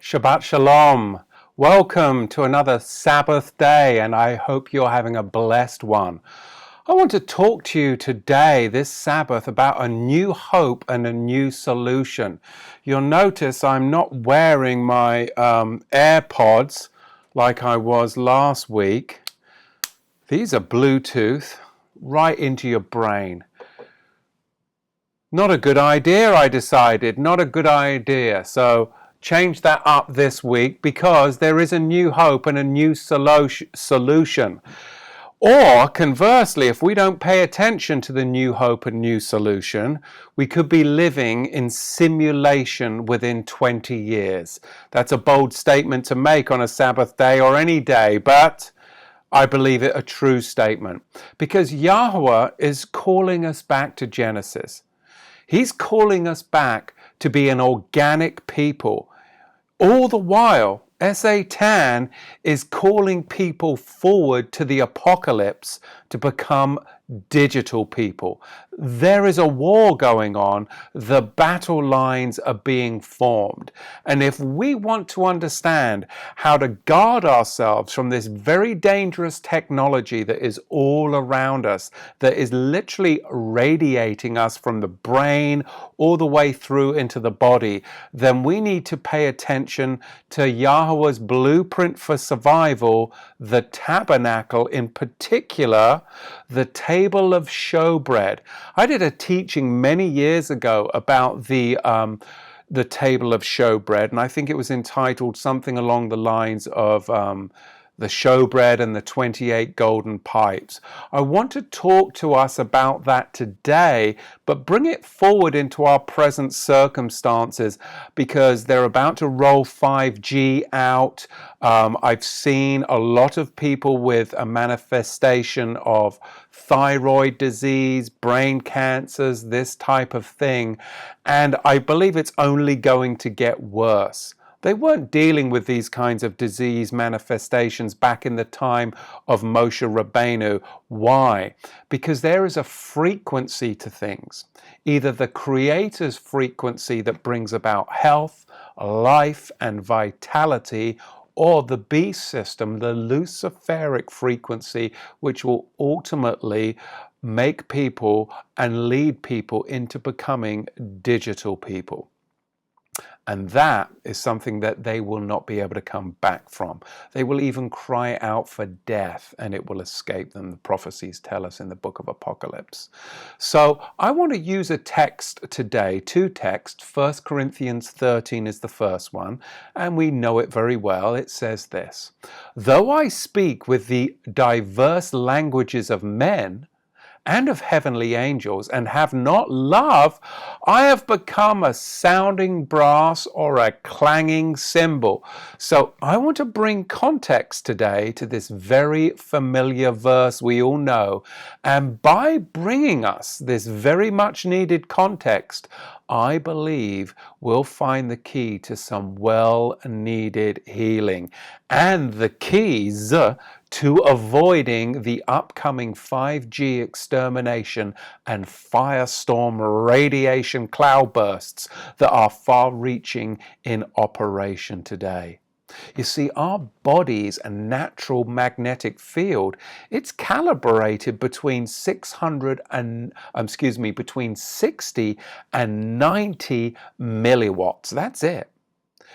Shabbat Shalom. Welcome to another Sabbath day, and I hope you're having a blessed one. I want to talk to you today, this Sabbath, about a new hope and a new solution. You'll notice I'm not wearing my AirPods like I was last week. These are Bluetooth, right into your brain. Not a good idea, I decided. Not a good idea. So change that up this week because there is a new hope and a new solution. Or conversely, if we don't pay attention to the new hope and new solution, we could be living in simulation within 20 years. That's a bold statement to make on a Sabbath day or any day, but I believe it a true statement because Yahweh is calling us back to Genesis. He's calling us back to be an organic people. All the while, Satan is calling people forward to the apocalypse to become digital people. There is a war going on. The battle lines are being formed. And if we want to understand how to guard ourselves from this very dangerous technology that is all around us, that is literally radiating us from the brain all the way through into the body, then we need to pay attention to Yahweh's blueprint for survival, the tabernacle, in particular, the Table of Showbread. I did a teaching many years ago about the Table of Showbread, and I think it was entitled something along the lines of the showbread and the 28 golden pipes. I want to talk to us about that today, but bring it forward into our present circumstances because they're about to roll 5G out. I've seen a lot of people with a manifestation of thyroid disease, brain cancers, this type of thing, and I believe it's only going to get worse. They weren't dealing with these kinds of disease manifestations back in the time of Moshe Rabbeinu. Why? Because there is a frequency to things. Either the Creator's frequency that brings about health, life, and vitality, or the beast system, the Luciferic frequency, which will ultimately make people and lead people into becoming digital people. And that is something that they will not be able to come back from. They will even cry out for death and it will escape them. The prophecies tell us in the book of Apocalypse. So I want to use a text today, two texts. 1 Corinthians 13 is the first one, and we know it very well. It says this: "Though I speak with the diverse languages of men and of heavenly angels, and have not love, I have become a sounding brass or a clanging cymbal." So I want to bring context today to this very familiar verse we all know. And by bringing us this very much needed context, I believe we'll find the key to some well-needed healing and the keys to avoiding the upcoming 5G extermination and firestorm radiation cloudbursts that are far-reaching in operation today. You see, our body's natural magnetic field, it's calibrated between between 60 and 90 milliwatts. That's it.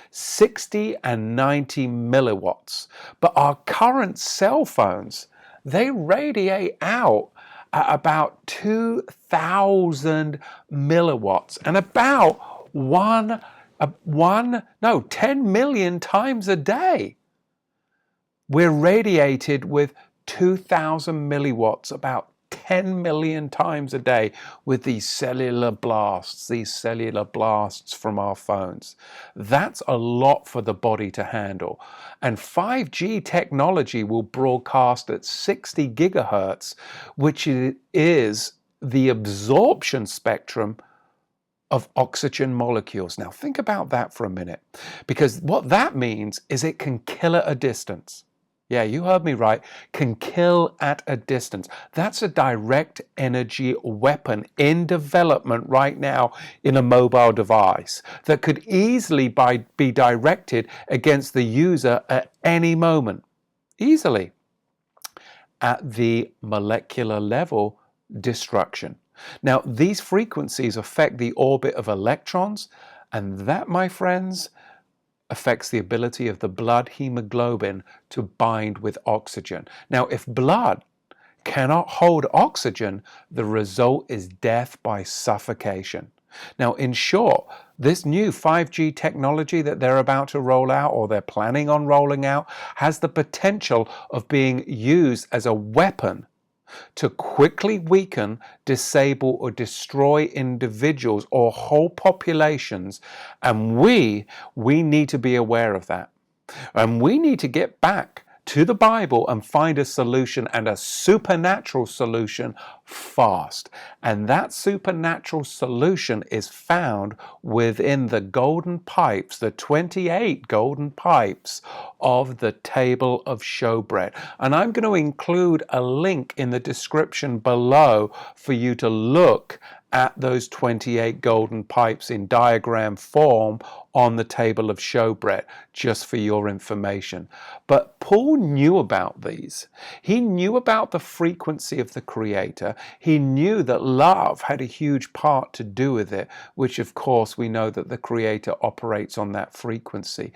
60 and 90 milliwatts. But our current cell phones, they radiate out at about 2,000 milliwatts and about 10 million times a day. We're radiated with 2,000 milliwatts about 10 million times a day with these cellular blasts from our phones. That's a lot for the body to handle. And 5G technology will broadcast at 60 gigahertz, which is the absorption spectrum of oxygen molecules. Now think about that for a minute, because what that means is it can kill at a distance. Yeah, you heard me right. Can kill at a distance. That's a direct energy weapon in development right now in a mobile device that could easily be directed against the user at any moment. Easily. At the molecular level, destruction. Now, these frequencies affect the orbit of electrons, and that, my friends, affects the ability of the blood hemoglobin to bind with oxygen. Now, if blood cannot hold oxygen, the result is death by suffocation. Now, in short, this new 5G technology that they're about to roll out, or they're planning on rolling out, has the potential of being used as a weapon to quickly weaken, disable, or destroy individuals or whole populations. And we need to be aware of that. And we need to get back to the Bible and find a solution, and a supernatural solution, fast. And that supernatural solution is found within the golden pipes, the 28 golden pipes of the Table of Showbread. And I'm going to include a link in the description below for you to look at those 28 golden pipes in diagram form on the Table of Showbread, just for your information. But Paul knew about these. He knew about the frequency of the Creator. He knew that love had a huge part to do with it, which of course we know that the Creator operates on that frequency.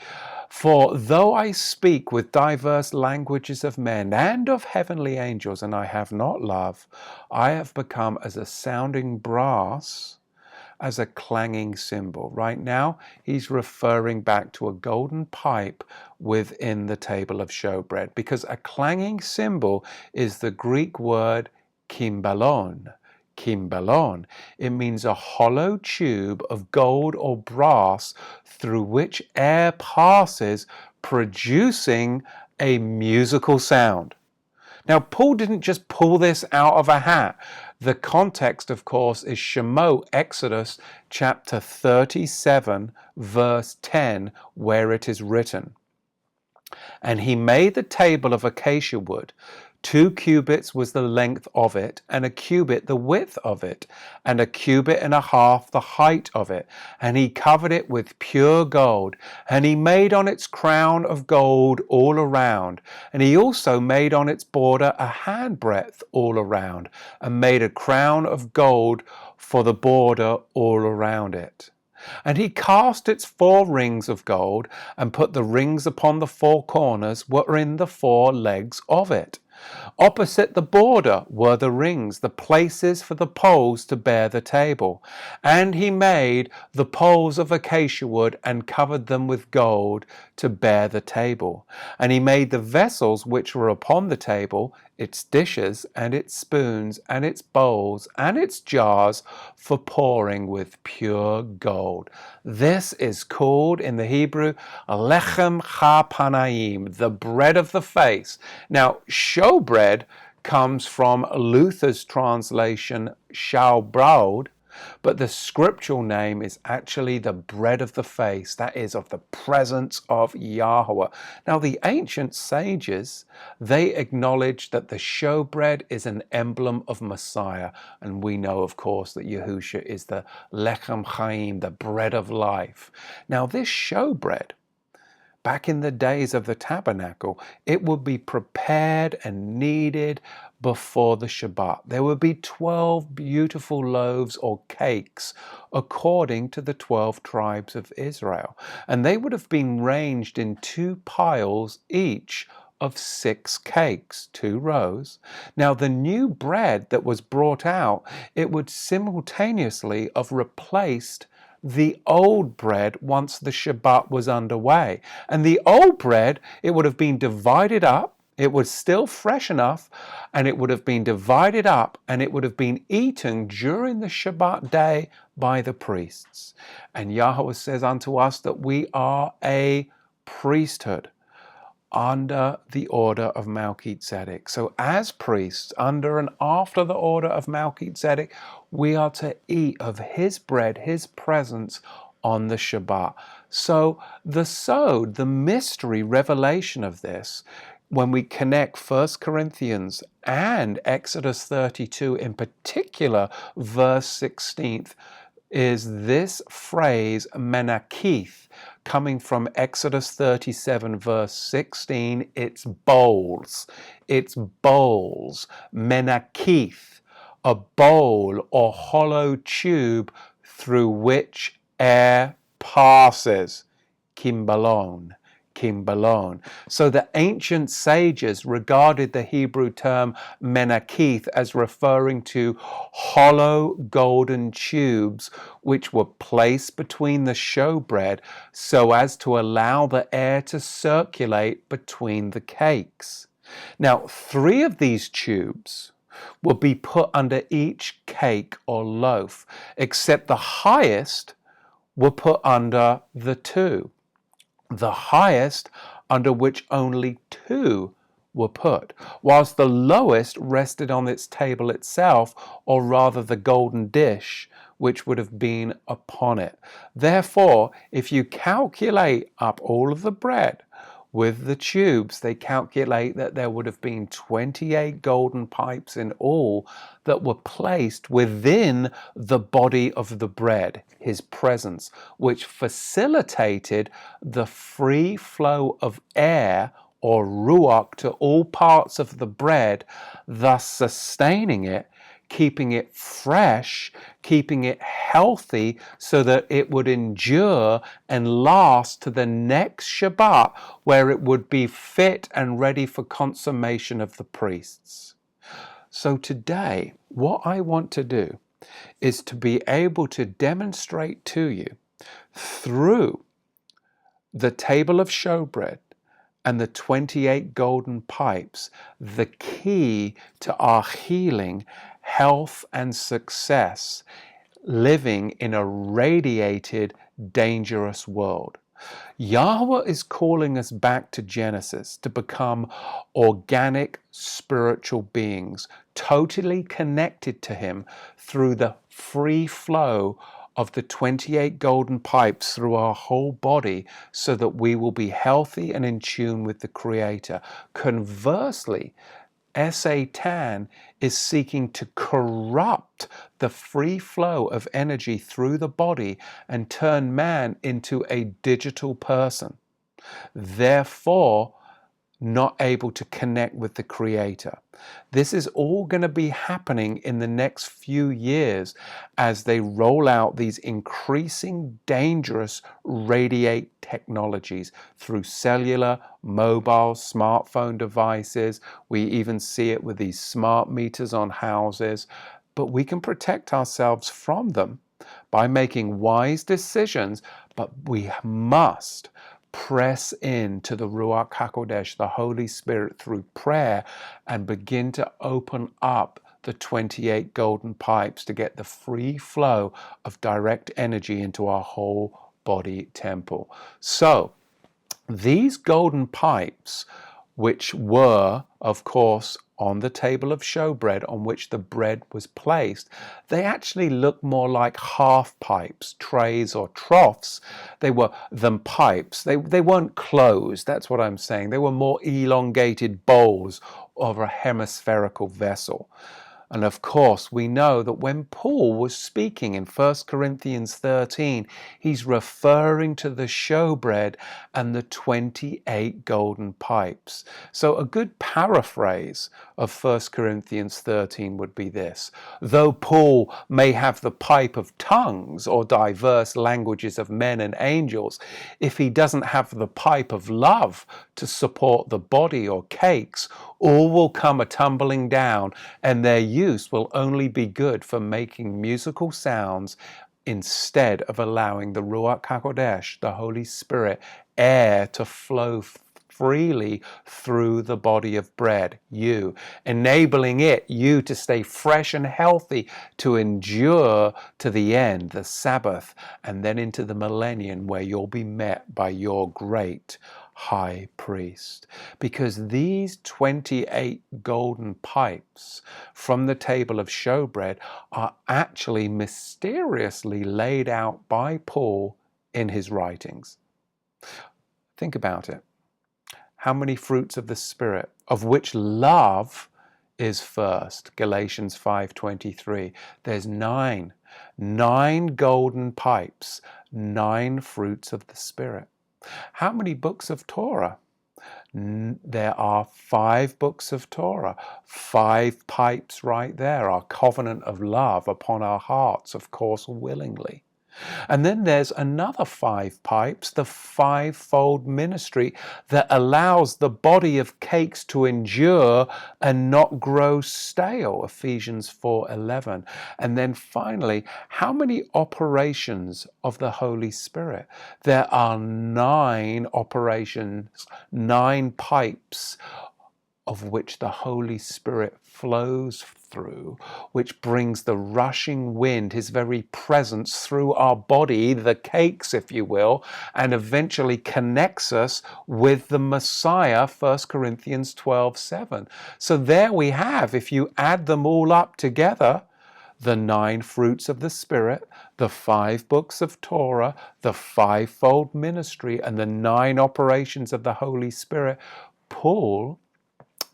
For though I speak with diverse languages of men and of heavenly angels, and I have not love, I have become as a sounding brass, as a clanging cymbal. Right now, he's referring back to a golden pipe within the Table of Showbread, because a clanging cymbal is the Greek word kimbalon. Kimbalon. It means a hollow tube of gold or brass through which air passes, producing a musical sound. Now, Paul didn't just pull this out of a hat. The context, of course, is Shemot, Exodus chapter 37, verse 10, where it is written, "And he made the table of acacia wood. 2 cubits was the length of it, and a cubit the width of it, and a cubit and a half the height of it. And he covered it with pure gold. And he made on its crown of gold all around. And he also made on its border a handbreadth all around, and made a crown of gold for the border all around it. And he cast its 4 rings of gold, and put the rings upon the 4 corners wherein the 4 legs of it. Opposite the border were the rings, the places for the poles to bear the table. And he made the poles of acacia wood, and covered them with gold to bear the table. And he made the vessels which were upon the table, its dishes, and its spoons, and its bowls, and its jars, for pouring with pure gold." This is called in the Hebrew lechem chapanaim, the bread of the face. Now, showbread comes from Luther's translation shawbrod, but the scriptural name is actually the bread of the face, that is, of the presence of Yahweh. Now, the ancient sages, they acknowledged that the showbread is an emblem of Messiah, and we know, of course, that Yahusha is the lechem chaim, the bread of life. Now, this showbread, back in the days of the tabernacle, it would be prepared and kneaded before the Shabbat. There would be 12 beautiful loaves or cakes according to the 12 tribes of Israel. And they would have been ranged in 2 piles each of 6 cakes, 2 rows. Now, the new bread that was brought out, it would simultaneously have replaced the old bread once the Shabbat was underway. And the old bread, it would have been divided up. It was still fresh enough, and it would have been divided up, and it would have been eaten during the Shabbat day by the priests. And Yahweh says unto us that we are a priesthood under the order of Melchizedek. So as priests, under and after the order of Melchizedek, we are to eat of his bread, his presence on the Shabbat. So the sod, the mystery revelation of this, when we connect 1 Corinthians and Exodus 32 in particular, verse 16, is this phrase menaketh, coming from Exodus 37 verse 16. It's bowls, menaketh, a bowl or hollow tube through which air passes, kimbalon. So the ancient sages regarded the Hebrew term menaketh as referring to hollow golden tubes which were placed between the showbread so as to allow the air to circulate between the cakes. Now, 3 of these tubes would be put under each cake or loaf, except the highest were put under the 2. The highest under which only 2 were put, whilst the lowest rested on its table itself, or rather the golden dish which would have been upon it. Therefore, if you calculate up all of the bread with the tubes, they calculate that there would have been 28 golden pipes in all that were placed within the body of the bread, his presence, which facilitated the free flow of air or ruach to all parts of the bread, thus sustaining it, keeping it fresh, keeping it healthy so that it would endure and last to the next Shabbat, where it would be fit and ready for consummation of the priests. So today, what I want to do is to be able to demonstrate to you through the table of showbread and the 28 golden pipes, the key to our healing, health, and success, living in a radiated, dangerous world. Yahweh is calling us back to Genesis to become organic spiritual beings, totally connected to Him through the free flow of the 28 golden pipes through our whole body, so that we will be healthy and in tune with the Creator. Conversely, Satan is seeking to corrupt the free flow of energy through the body and turn man into a digital person, therefore not able to connect with the Creator. This is all going to be happening in the next few years as they roll out these increasing dangerous radiate technologies through cellular, mobile, smartphone devices. We even see it with these smart meters on houses. But we can protect ourselves from them by making wise decisions, but we must press into the Ruach HaKodesh, the Holy Spirit, through prayer and begin to open up the 28 golden pipes to get the free flow of direct energy into our whole body temple. So these golden pipes, which were, of course, on the table of showbread on which the bread was placed, they actually look more like half pipes, trays or troughs. They were than pipes. They weren't closed, that's what I'm saying. They were more elongated bowls of a hemispherical vessel. And of course, we know that when Paul was speaking in 1 Corinthians 13, he's referring to the showbread and the 28 golden pipes. So a good paraphrase of 1 Corinthians 13 would be this: though Paul may have the pipe of tongues or diverse languages of men and angels, if he doesn't have the pipe of love to support the body or cakes, all will come a-tumbling down, and their use will only be good for making musical sounds instead of allowing the Ruach HaKodesh, the Holy Spirit, air to flow freely through the body of bread, you, enabling you to stay fresh and healthy, to endure to the end, the Sabbath, and then into the millennium where you'll be met by your great high priest. Because these 28 golden pipes from the table of showbread are actually mysteriously laid out by Paul in his writings. Think about it. How many fruits of the Spirit, of which love is first? Galatians 5:23. There's nine golden pipes, 9 fruits of the Spirit. How many books of Torah? There are 5 books of Torah, 5 pipes right there, our covenant of love upon our hearts, of course, willingly. And then there's another 5 pipes, the 5-fold ministry that allows the body of cakes to endure and not grow stale, Ephesians 4:11. And then finally, how many operations of the Holy Spirit? There are 9 operations, 9 pipes of which the Holy Spirit flows through, which brings the rushing wind, his very presence, through our body, the cakes, if you will, and eventually connects us with the Messiah, 1 Corinthians 12:7. So there we have, if you add them all up together, the 9 fruits of the Spirit, the 5 books of Torah, the 5-fold ministry, and the 9 operations of the Holy Spirit. Paul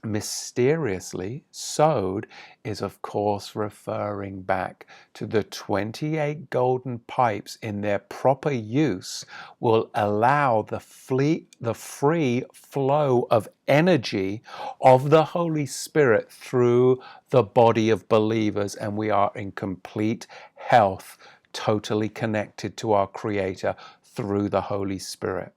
mysteriously sowed is of course referring back to the 28 golden pipes. In their proper use will allow the free flow of energy of the Holy Spirit through the body of believers, and we are in complete health, totally connected to our Creator through the Holy Spirit.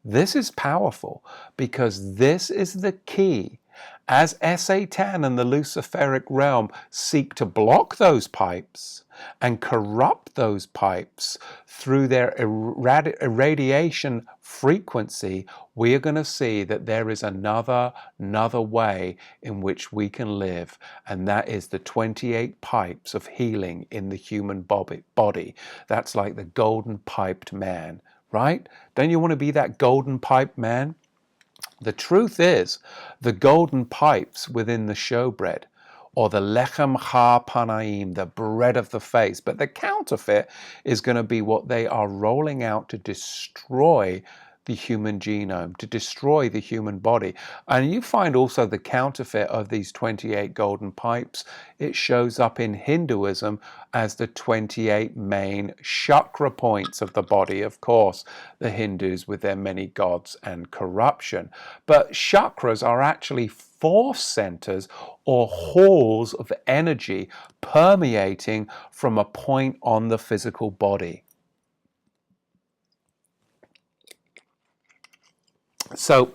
This is powerful because this is the key. As Satan and the Luciferic realm seek to block those pipes and corrupt those pipes through their irradiation frequency, we are going to see that there is another way in which we can live, and that is the 28 pipes of healing in the human body. That's like the golden piped man, right? Don't you want to be that golden piped man? The truth is, the golden pipes within the showbread, or the lechem ha panaim, the bread of the face, but the counterfeit is going to be what they are rolling out to destroy the human genome, to destroy the human body. And you find also the counterfeit of these 28 golden pipes. It shows up in Hinduism as the 28 main chakra points of the body. Of course, the Hindus with their many gods and corruption. But chakras are actually force centers or halls of energy permeating from a point on the physical body. So,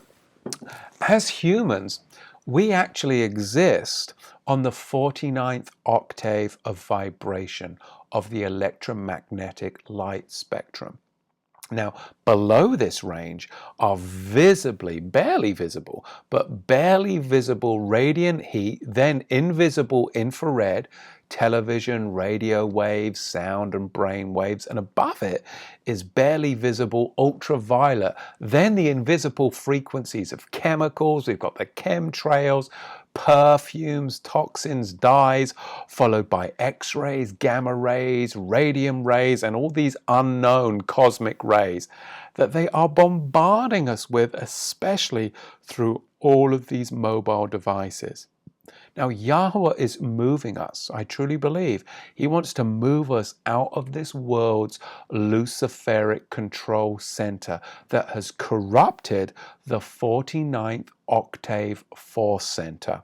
as humans, we actually exist on the 49th octave of vibration of the electromagnetic light spectrum. Now, below this range are visibly, barely visible, but barely visible radiant heat, then invisible infrared, television, radio waves, sound and brain waves, and above it is barely visible ultraviolet, then the invisible frequencies of chemicals. We've got the chemtrails, perfumes, toxins, dyes, followed by X-rays, gamma rays, radium rays, and all these unknown cosmic rays that they are bombarding us with, especially through all of these mobile devices. Now, Yahweh is moving us. I truly believe he wants to move us out of this world's Luciferic control center that has corrupted the 49th octave force center.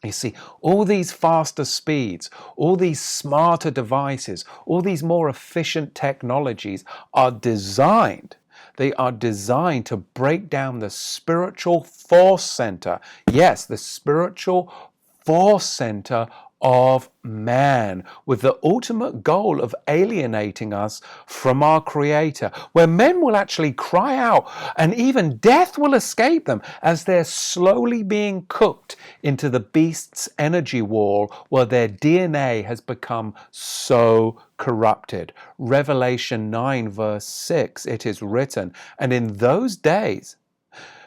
You see, all these faster speeds, all these smarter devices, all these more efficient technologies are designed. They are designed to break down the spiritual force center. Yes, the spiritual force center of man, with the ultimate goal of alienating us from our Creator, where men will actually cry out and even death will escape them as they're slowly being cooked into the beast's energy wall, where their DNA has become so corrupted. Revelation 9 verse 6, it is written, and in those days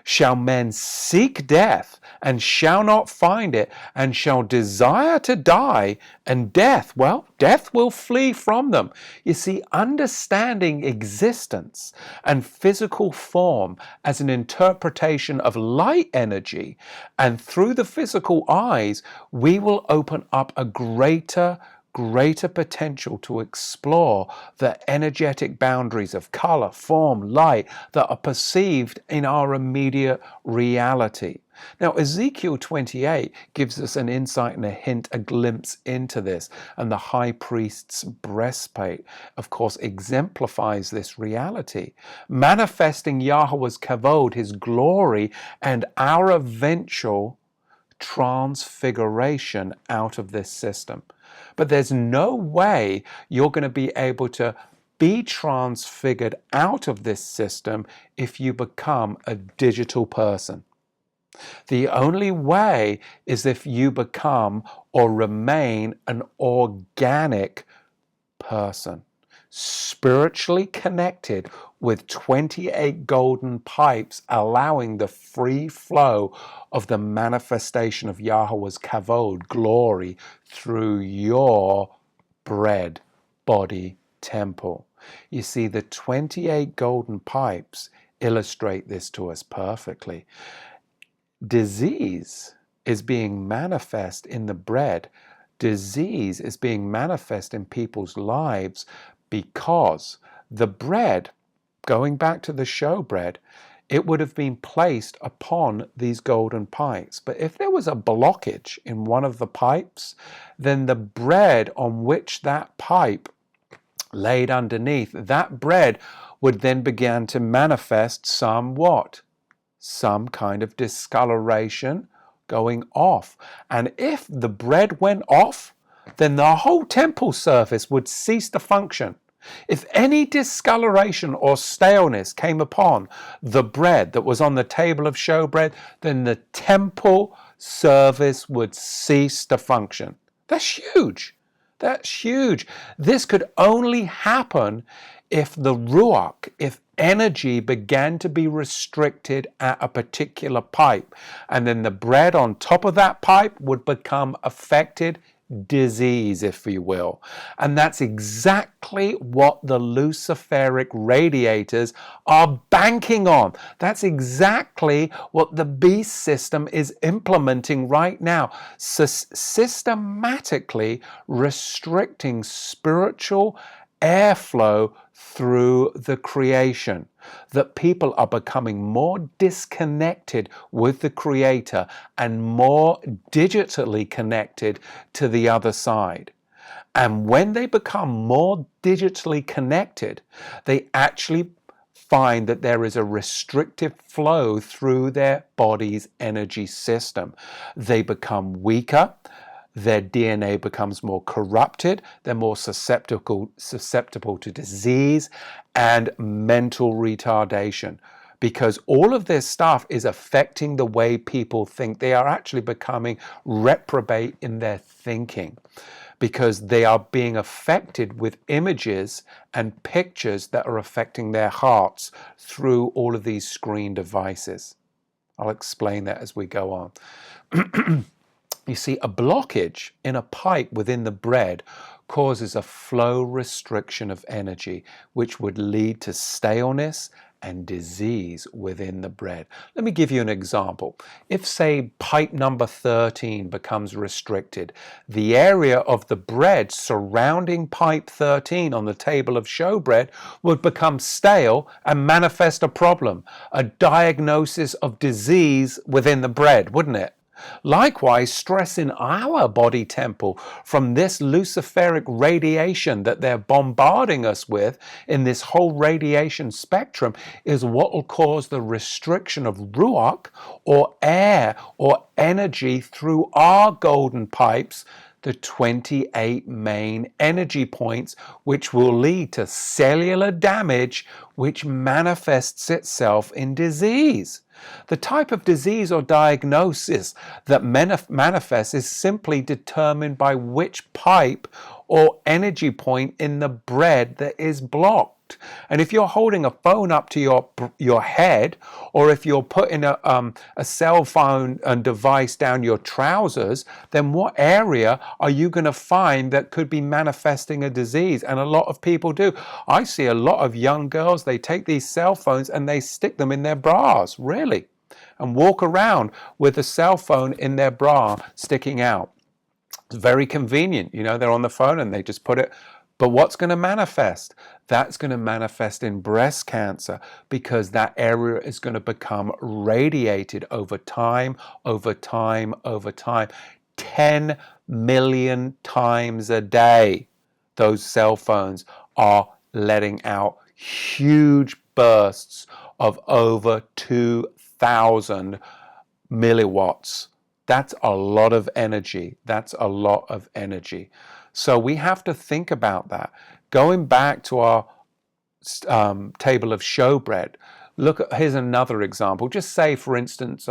Shall men seek death and shall not find it, and shall desire to die, and death, well, death will flee from them. You see, understanding existence and physical form as an interpretation of light energy, and through the physical eyes, we will open up a greater potential to explore the energetic boundaries of color, form, light that are perceived in our immediate reality. Now, Ezekiel 28 gives us an insight and a hint, a glimpse into this. And the high priest's breastplate, of course, exemplifies this reality, manifesting Yahweh's kavod, his glory, and our eventual transfiguration out of this system. But there's no way you're going to be able to be transfigured out of this system if you become a digital person. The only way is if you become or remain an organic person, spiritually connected with 28 golden pipes, allowing the free flow of the manifestation of Yahweh's kavod, glory, through your bread, body, temple. You see, the 28 golden pipes illustrate this to us perfectly. Disease is being manifest in the bread. Disease is being manifest in people's lives because the bread, going back to the showbread, it would have been placed upon these golden pipes. But if there was a blockage in one of the pipes, then the bread on which that pipe laid underneath, that bread would then begin to manifest some kind of discoloration going off. And if the bread went off, then the whole temple surface would cease to function. If any discoloration or staleness came upon the bread that was on the table of showbread, then the temple service would cease to function. That's huge. That's huge. This could only happen if the ruach, if energy began to be restricted at a particular pipe, and then the bread on top of that pipe would become affected, disease, if you will. And that's exactly what the Luciferic radiators are banking on. That's exactly what the beast system is implementing right now, systematically restricting spiritual airflow through the creation, that people are becoming more disconnected with the Creator and more digitally connected to the other side. And when they become more digitally connected, they actually find that there is a restrictive flow through their body's energy system. They become weaker. Their DNA becomes more corrupted, they're more susceptible to disease and mental retardation, because all of this stuff is affecting the way people think. They are actually becoming reprobate in their thinking, because they are being affected with images and pictures that are affecting their hearts through all of these screen devices. I'll explain that as we go on. You see, a blockage in a pipe within the bread causes a flow restriction of energy, which would lead to staleness and disease within the bread. Let me give you an example. If, say, pipe number 13 becomes restricted, the area of the bread surrounding pipe 13 on the table of showbread would become stale and manifest a problem, a diagnosis of disease within the bread, wouldn't it? Likewise, stress in our body temple from this Luciferic radiation that they're bombarding us with in this whole radiation spectrum is what will cause the restriction of ruach, or air or energy, through our golden pipes, the 28 main energy points, which will lead to cellular damage, which manifests itself in disease. The type of disease or diagnosis that manifests is simply determined by which pipe or energy point in the bread that is blocked. distract. And if you're holding a phone up to your head, or if you're putting a cell phone and device down your trousers, then what area are you going to find that could be manifesting a disease? And a lot of people do. I see a lot of young girls, they take these cell phones and they stick them in their bras, really, and walk around with a cell phone in their bra sticking out. It's very convenient. They're on the phone and they just put it. But what's going to manifest? That's going to manifest in breast cancer, because that area is going to become radiated over time, over time, over time. 10 million times a day, those cell phones are letting out huge bursts of over 2,000 milliwatts. That's a lot of energy. That's a lot of energy. So we have to think about that. Going back to our table of showbread, here's another example. Just say, for instance,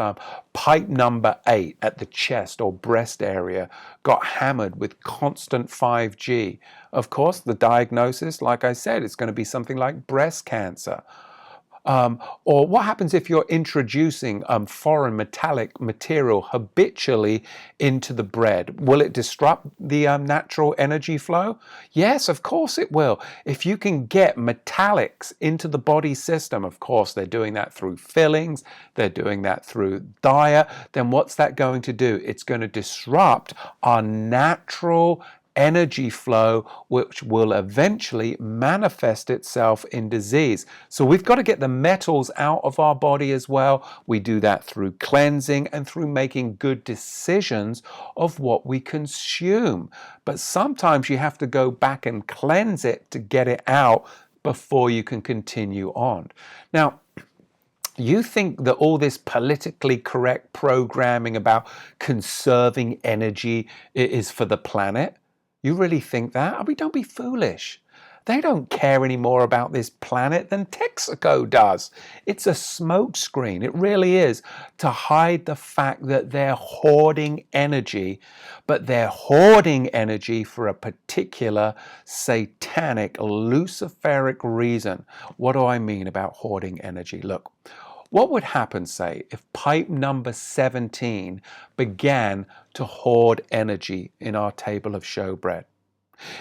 pipe number 8 at the chest or breast area got hammered with constant 5G. Of course, the diagnosis, like I said, it's going to be something like breast cancer. Or what happens if you're introducing foreign metallic material habitually into the bread? Will it disrupt the natural energy flow? Yes, of course it will. If you can get metallics into the body system, of course they're doing that through fillings, they're doing that through diet, then what's that going to do? It's going to disrupt our natural energy flow, which will eventually manifest itself in disease. So we've got to get the metals out of our body as well. We do that through cleansing and through making good decisions of what we consume. But sometimes you have to go back and cleanse it to get it out before you can continue on. Now, you think that all this politically correct programming about conserving energy is for the planet? You really think that? I mean, don't be foolish. They don't care any more about this planet than Texaco does. It's a smokescreen. It really is, to hide the fact that they're hoarding energy, but they're hoarding energy for a particular satanic, luciferic reason. What do I mean about hoarding energy? Look, what would happen, say, if pipe number 17 began to hoard energy in our table of showbread?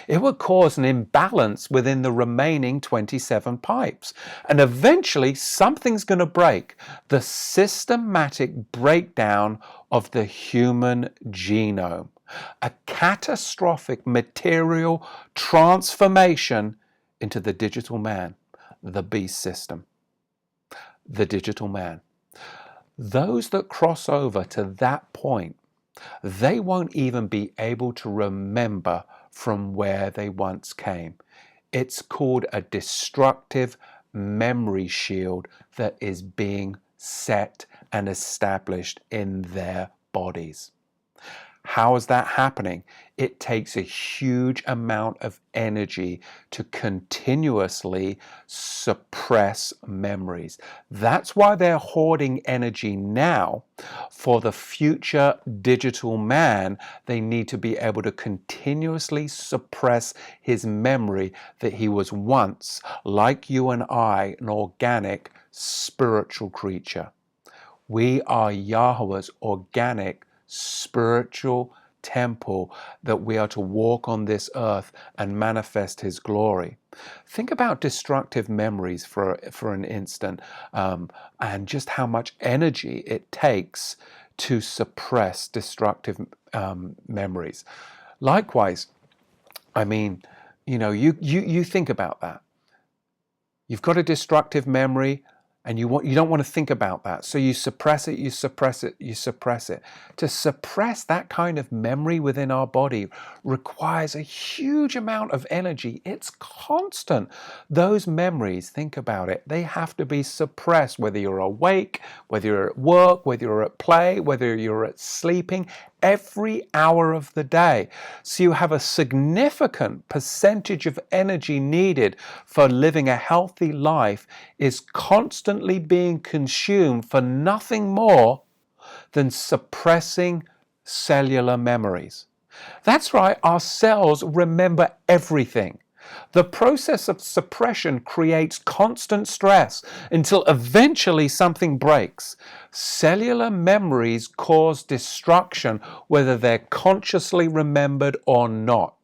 It would cause an imbalance within the remaining 27 pipes. And eventually something's going to break. The systematic breakdown of the human genome. A catastrophic material transformation into the digital man, the beast system. The digital man. Those that cross over to that point, they won't even be able to remember from where they once came. It's called a destructive memory shield that is being set and established in their bodies. How is that happening? It takes a huge amount of energy to continuously suppress memories. That's why they're hoarding energy now. For the future digital man, they need to be able to continuously suppress his memory that he was once, like you and I, an organic spiritual creature. We are Yahweh's organic spiritual temple that we are to walk on this earth and manifest his glory. Think about destructive memories for an instant, and just how much energy it takes to suppress destructive memories. Likewise, I mean, you think about that. You've got a destructive memory, and you don't want to think about that. So you suppress it, you suppress it, you suppress it. To suppress that kind of memory within our body requires a huge amount of energy. It's constant. Those memories, think about it, they have to be suppressed, whether you're awake, whether you're at work, whether you're at play, whether you're at sleeping, every hour of the day. So you have a significant percentage of energy needed for living a healthy life is constantly being consumed for nothing more than suppressing cellular memories. That's right, our cells remember everything. The process of suppression creates constant stress until eventually something breaks. Cellular memories cause destruction, whether they're consciously remembered or not.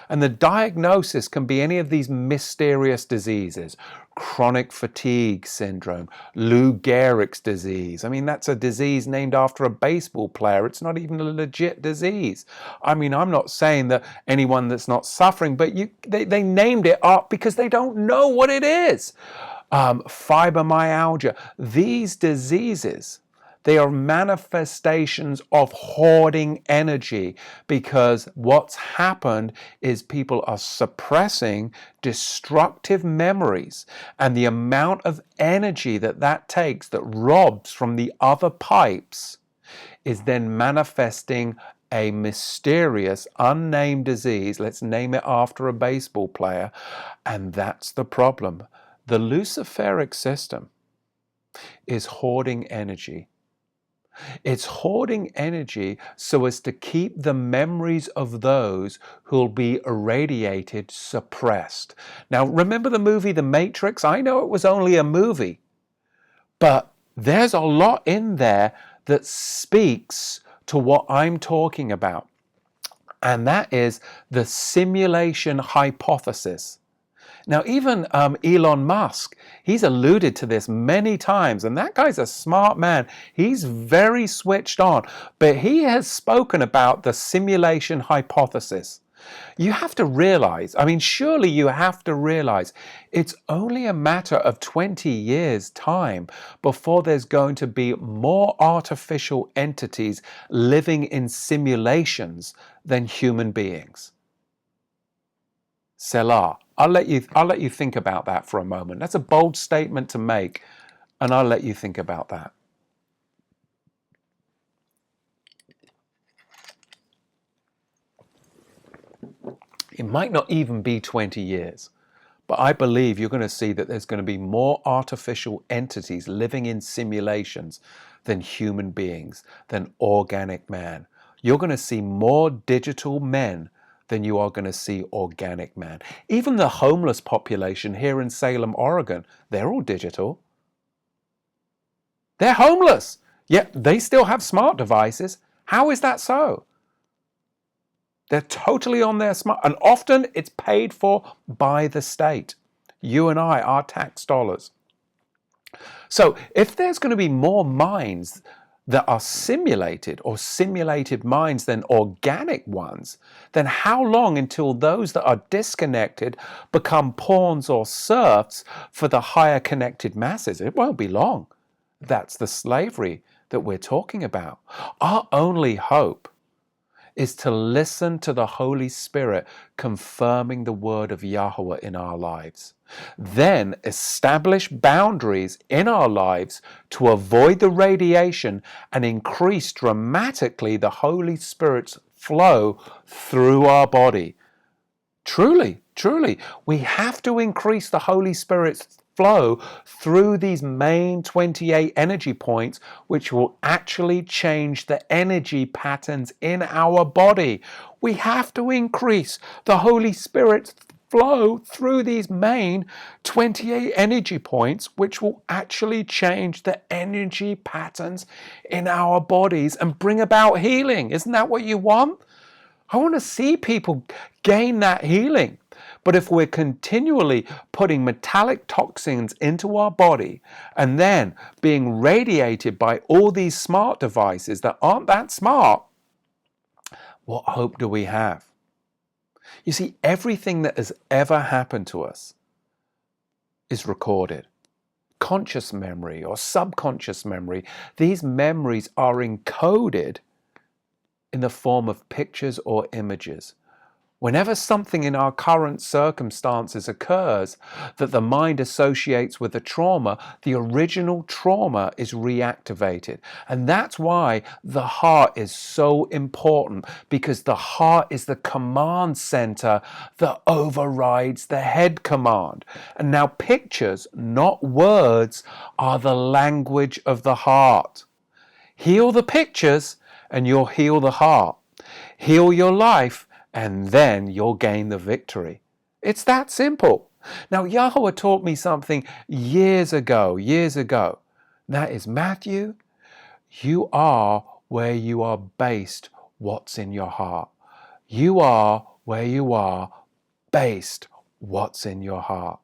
And the diagnosis can be any of these mysterious diseases: chronic fatigue syndrome, Lou Gehrig's disease. I mean, that's a disease named after a baseball player. It's not even a legit disease. I mean, I'm not saying that anyone that's not suffering, but they named it up because they don't know what it is. Fibromyalgia. These diseases, they are manifestations of hoarding energy, because what's happened is people are suppressing destructive memories, and the amount of energy that takes, that robs from the other pipes, is then manifesting a mysterious, unnamed disease. Let's name it after a baseball player. And that's the problem. The Luciferic system is hoarding energy. It's hoarding energy so as to keep the memories of those who'll be irradiated suppressed. Now, remember the movie The Matrix? I know it was only a movie, but there's a lot in there that speaks to what I'm talking about. And that is the simulation hypothesis. Now, even Elon Musk, he's alluded to this many times, and that guy's a smart man. He's very switched on, but he has spoken about the simulation hypothesis. You have to realize, I mean, surely you have to realize, it's only a matter of 20 years' time before there's going to be more artificial entities living in simulations than human beings. Selah. I'll let you think about that for a moment. That's a bold statement to make, and I'll let you think about that. It might not even be 20 years, but I believe you're going to see that there's going to be more artificial entities living in simulations than human beings, than organic man. You're going to see more digital men than you are going to see organic man. Even the homeless population here in Salem, Oregon, they're all digital. They're homeless, yet they still have smart devices. How is that so? They're totally on their smart, and often it's paid for by the state. You and I, our tax dollars. So if there's going to be more minds that are simulated, or simulated minds, than organic ones, then how long until those that are disconnected become pawns or serfs for the higher connected masses? It won't be long. That's the slavery that we're talking about. Our only hope is to listen to the Holy Spirit confirming the word of Yahweh in our lives. Then establish boundaries in our lives to avoid the radiation and increase dramatically the Holy Spirit's flow through our body. Truly, we have to increase the Holy Spirit's flow through these main 28 energy points, which will actually change the energy patterns in our body. We have to increase the Holy Spirit's flow through these main 28 energy points, which will actually change the energy patterns in our bodies and bring about healing. Isn't that what you want? I want to see people gain that healing. But if we're continually putting metallic toxins into our body and then being radiated by all these smart devices that aren't that smart, what hope do we have? You see, everything that has ever happened to us is recorded. Conscious memory or subconscious memory, these memories are encoded in the form of pictures or images. Whenever something in our current circumstances occurs that the mind associates with a trauma, the original trauma is reactivated. And that's why the heart is so important, because the heart is the command center that overrides the head command. And now pictures, not words, are the language of the heart. Heal the pictures and you'll heal the heart. Heal your life, and then you'll gain the victory. It's that simple. Now, Yahweh taught me something years ago. That is, Matthew, you are where you are based what's in your heart. You are where you are based what's in your heart.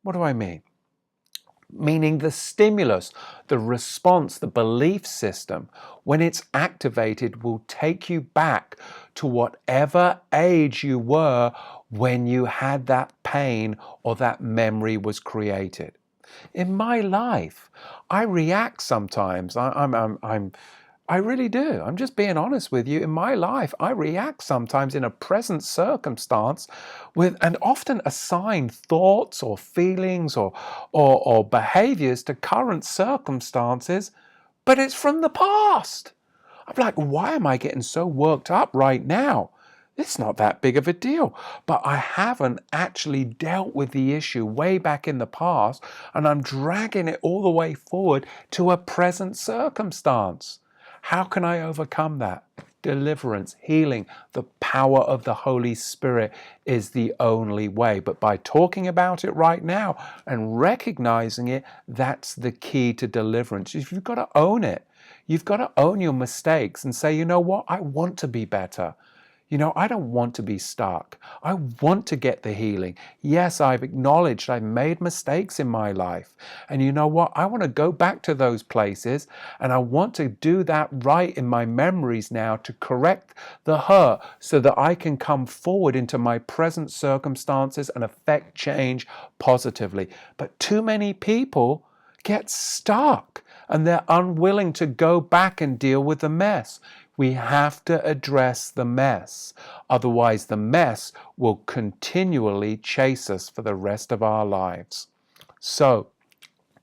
What do I mean? Meaning the stimulus, the response, the belief system, when it's activated, will take you back to whatever age you were when you had that pain or that memory was created. In my life, I react sometimes. I really do. I'm just being honest with you. In my life, I react sometimes in a present circumstance with, and often assign thoughts or feelings or behaviors to current circumstances, but it's from the past. I'm like, why am I getting so worked up right now? It's not that big of a deal. But I haven't actually dealt with the issue way back in the past, and I'm dragging it all the way forward to a present circumstance. How can I overcome that? Deliverance, healing, the power of the Holy Spirit is the only way. But by talking about it right now and recognizing it, that's the key to deliverance. You've got to own it. You've got to own your mistakes and say, you know what? I want to be better. You know, I don't want to be stuck. I want to get the healing. Yes, I've acknowledged I've made mistakes in my life. And you know what? I want to go back to those places, and I want to do that right in my memories now to correct the hurt so that I can come forward into my present circumstances and affect change positively. But too many people get stuck and they're unwilling to go back and deal with the mess. We have to address the mess. Otherwise, the mess will continually chase us for the rest of our lives. So,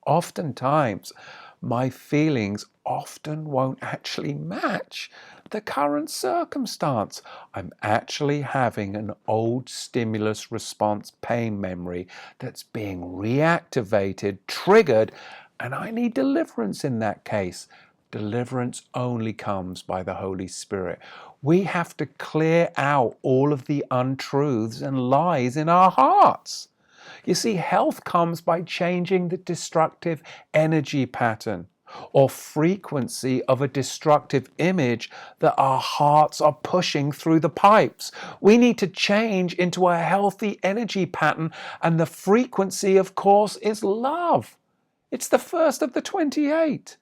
oftentimes, my feelings often won't actually match the current circumstance. I'm actually having an old stimulus response pain memory that's being reactivated, triggered, and I need deliverance in that case. Deliverance only comes by the Holy Spirit. We have to clear out all of the untruths and lies in our hearts. You see, health comes by changing the destructive energy pattern or frequency of a destructive image that our hearts are pushing through the pipes. We need to change into a healthy energy pattern, and the frequency, of course, is love. It's the first of the 28.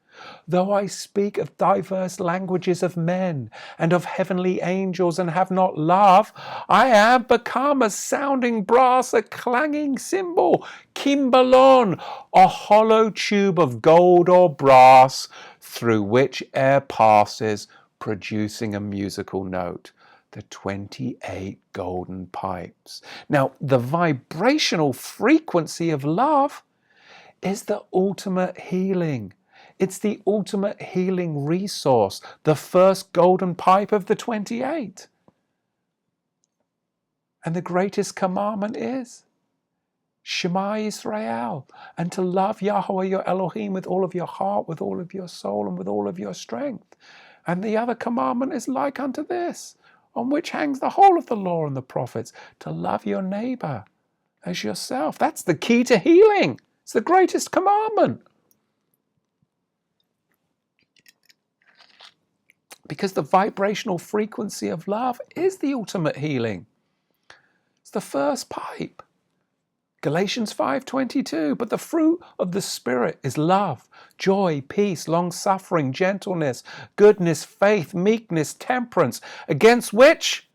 Though I speak of diverse languages of men and of heavenly angels and have not love, I am become a sounding brass, a clanging cymbal, kimbalon, a hollow tube of gold or brass, through which air passes, producing a musical note. The 28 golden pipes. Now, the vibrational frequency of love is the ultimate healing. It's the ultimate healing resource, the first golden pipe of the 28. And the greatest commandment is Shema Israel, and to love Yahweh your Elohim with all of your heart, with all of your soul, and with all of your strength. And the other commandment is like unto this, on which hangs the whole of the law and the prophets, to love your neighbor as yourself. That's the key to healing. It's the greatest commandment. Because the vibrational frequency of love is the ultimate healing. It's the first pipe. Galatians 5:22, but the fruit of the Spirit is love, joy, peace, long-suffering, gentleness, goodness, faith, meekness, temperance, against which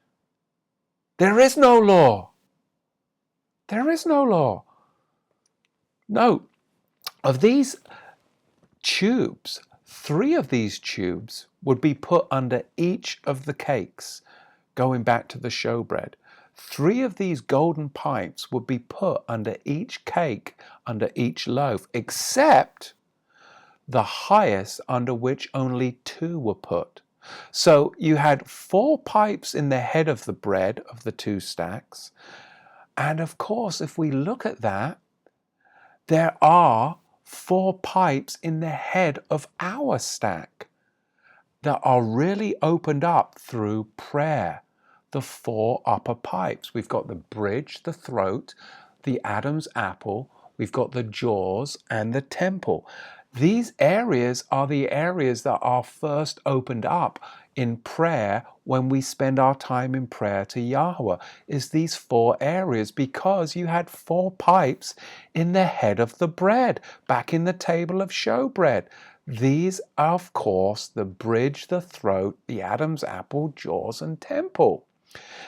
there is no law. There is no law. Note, of these tubes, 3 of these tubes would be put under each of the cakes, going back to the showbread. 3 of these golden pipes would be put under each cake, under each loaf, except the highest, under which only 2 were put. So you had 4 pipes in the head of the bread of the 2 stacks. And of course, if we look at that, there are 4 pipes in the head of our stack that are really opened up through prayer, the four upper pipes. We've got the bridge, the throat, the Adam's apple, we've got the jaws, and the temple. These areas are the areas that are first opened up in prayer when we spend our time in prayer to Yahweh, is these four areas, because you had four pipes in the head of the bread back in the table of showbread. These are, of course, the bridge, the throat, the Adam's apple, jaws, and temple.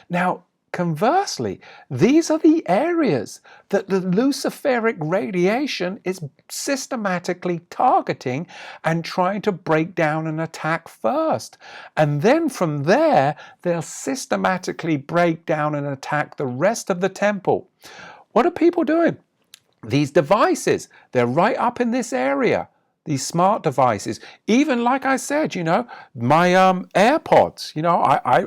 Now, conversely, these are the areas that the Luciferic radiation is systematically targeting and trying to break down and attack first. And then from there, they'll systematically break down and attack the rest of the temple. What are people doing? These devices, they're right up in this area. These smart devices, even like I said, my AirPods,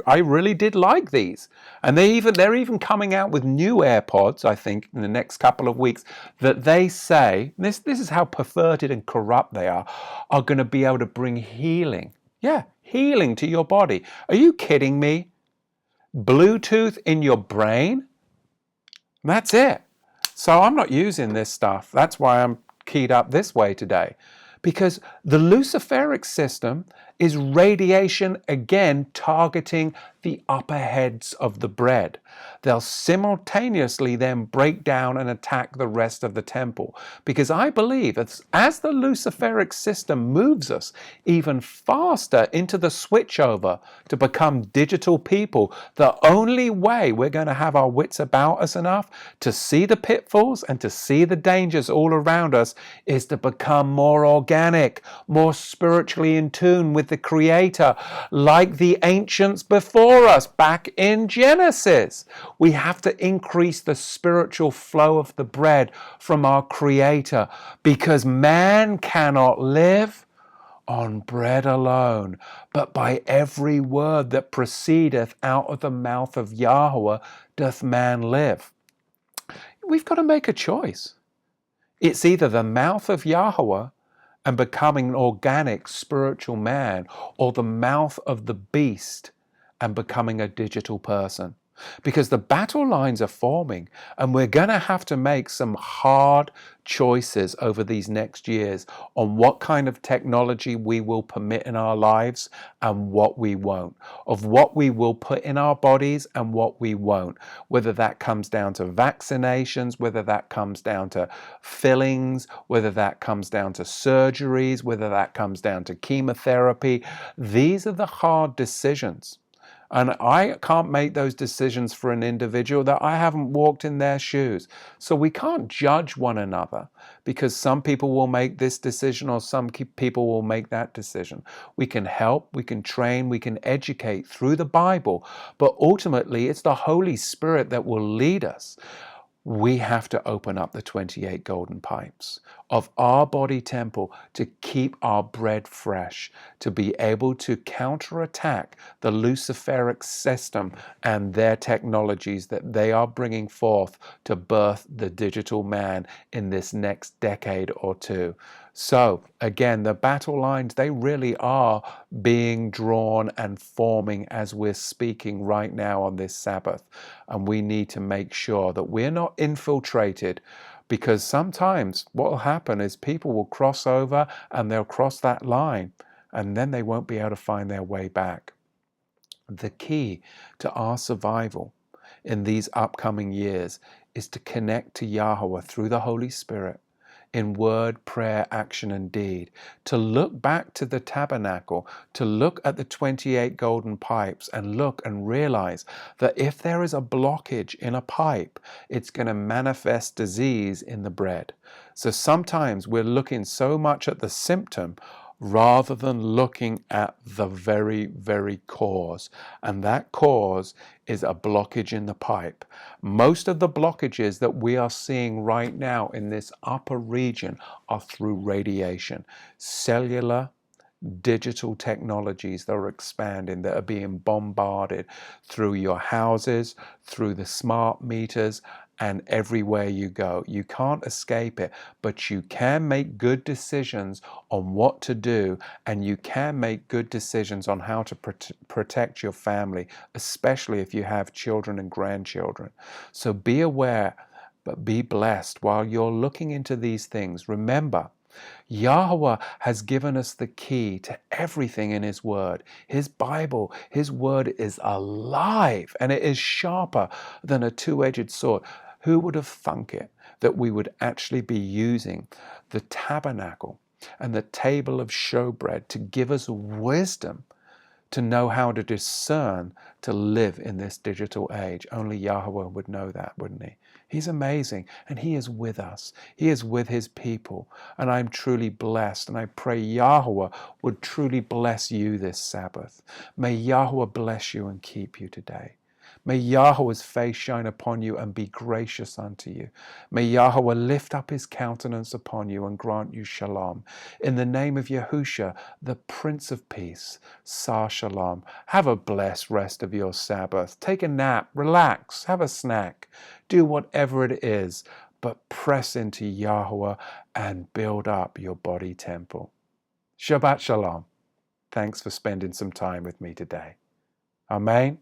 I really did like these. And they're even coming out with new AirPods, I think, in the next couple of weeks, that they say, this is how perverted and corrupt they are going to be able to bring healing. Yeah, healing to your body. Are you kidding me? Bluetooth in your brain? That's it. So I'm not using this stuff. That's why I'm keyed up this way today. Because the Luciferic system is radiation, again, targeting the upper heads of the bread. They'll simultaneously then break down and attack the rest of the temple. Because I believe as the Luciferic system moves us even faster into the switchover to become digital people, the only way we're going to have our wits about us enough to see the pitfalls and to see the dangers all around us is to become more organic, more spiritually in tune with the Creator, like the ancients before us back in Genesis. We have to increase the spiritual flow of the bread from our Creator, because man cannot live on bread alone, but by every word that proceedeth out of the mouth of Yahweh doth man live. We've got to make a choice. It's either the mouth of Yahweh and becoming an organic spiritual man, or the mouth of the beast and becoming a digital person. Because the battle lines are forming, and we're going to have to make some hard choices over these next years on what kind of technology we will permit in our lives and what we won't, of what we will put in our bodies and what we won't, whether that comes down to vaccinations, whether that comes down to fillings, whether that comes down to surgeries, whether that comes down to chemotherapy. These are the hard decisions. And I can't make those decisions for an individual that I haven't walked in their shoes. So we can't judge one another, because some people will make this decision or some people will make that decision. We can help, we can train, we can educate through the Bible, but ultimately it's the Holy Spirit that will lead us. We have to open up the 28 golden pipes of our body temple to keep our bread fresh, to be able to counterattack the Luciferic system and their technologies that they are bringing forth to birth the digital man in this next decade or two. So again, the battle lines, they really are being drawn and forming as we're speaking right now on this Sabbath. And we need to make sure that we're not infiltrated, because sometimes what will happen is people will cross over and they'll cross that line and then they won't be able to find their way back. The key to our survival in these upcoming years is to connect to Yahweh through the Holy Spirit, in word, prayer, action, and deed, to look back to the tabernacle, to look at the 28 golden pipes and look and realize that if there is a blockage in a pipe, it's going to manifest disease in the bread. So sometimes we're looking so much at the symptom rather than looking at the very, very cause. And that cause is a blockage in the pipe. Most of the blockages that we are seeing right now in this upper region are through radiation, cellular, digital technologies that are expanding, that are being bombarded through your houses, through the smart meters, and everywhere you go. You can't escape it, but you can make good decisions on what to do, and you can make good decisions on how to protect your family, especially if you have children and grandchildren. So be aware, but be blessed while you're looking into these things. Remember, Yahweh has given us the key to everything in His Word. His Bible, His Word is alive, and it is sharper than a two-edged sword. Who would have thunk it that we would actually be using the tabernacle and the table of showbread to give us wisdom to know how to discern, to live in this digital age? Only Yahweh would know that, wouldn't He? He's amazing, and He is with us. He is with His people, and I'm truly blessed, and I pray Yahweh would truly bless you this Sabbath. May Yahweh bless you and keep you today. May Yahweh's face shine upon you and be gracious unto you. May Yahweh lift up His countenance upon you and grant you shalom. In the name of Yahusha, the Prince of Peace, Sar Shalom. Have a blessed rest of your Sabbath. Take a nap, relax, have a snack. Do whatever it is, but press into Yahweh and build up your body temple. Shabbat Shalom. Thanks for spending some time with me today. Amen.